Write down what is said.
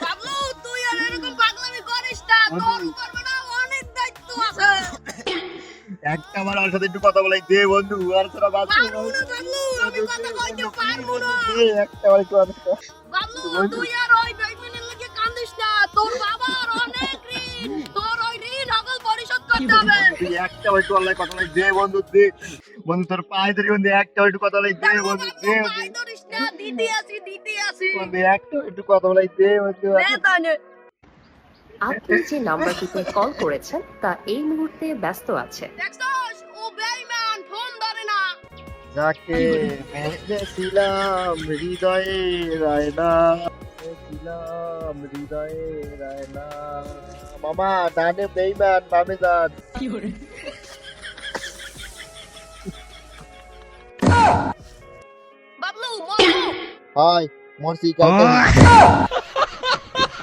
বাবলু তুই আর এরকম পাগলামি করিস না, তোর উপর না অনেক দায়িত্ব আছে। একটা বার ওর সাথে একটু কথা বলাই দে বন্ধু, আর তোরা বাঁচবো পারবো না বাবলু, আমি কথা কইতে পারবো না। একটা বার একটু কথা বল। বাবলু তুই আর ওই বেইমানের লাগি কান্দিস না, তোর বাবার অনেক ঋণ, তোর ওই ঋণ সকল পরিশোধ করতে হবে। তুই একটা বার একটু অনলাইন কথা বলাই দে বন্ধু, দে বন্ধু, তোর পায়ে ধরি বন্ধু, একটা বার একটু কথা বলাই দে বন্ধু, দে বন্ধু, পায়ে ধরিস না, দিতে আসি। বন্ধু, একটা বার একটু কথা বলাই দে বন্ধু। নে তানে আপনি যে নাম্বারটিতে কল করেছেন তা এই মুহূর্তে ব্যস্ত আছে। দেখছস ও বেইমান ফোন ধরে না। যাকে ভেবেছিলাম হৃদয়ে রায়না, ভেবেছিলাম হৃদয়ে রায়না। মামা ডানে বেইমান, বামে যান। বাবলু মরো। হাই মরসি কাকা।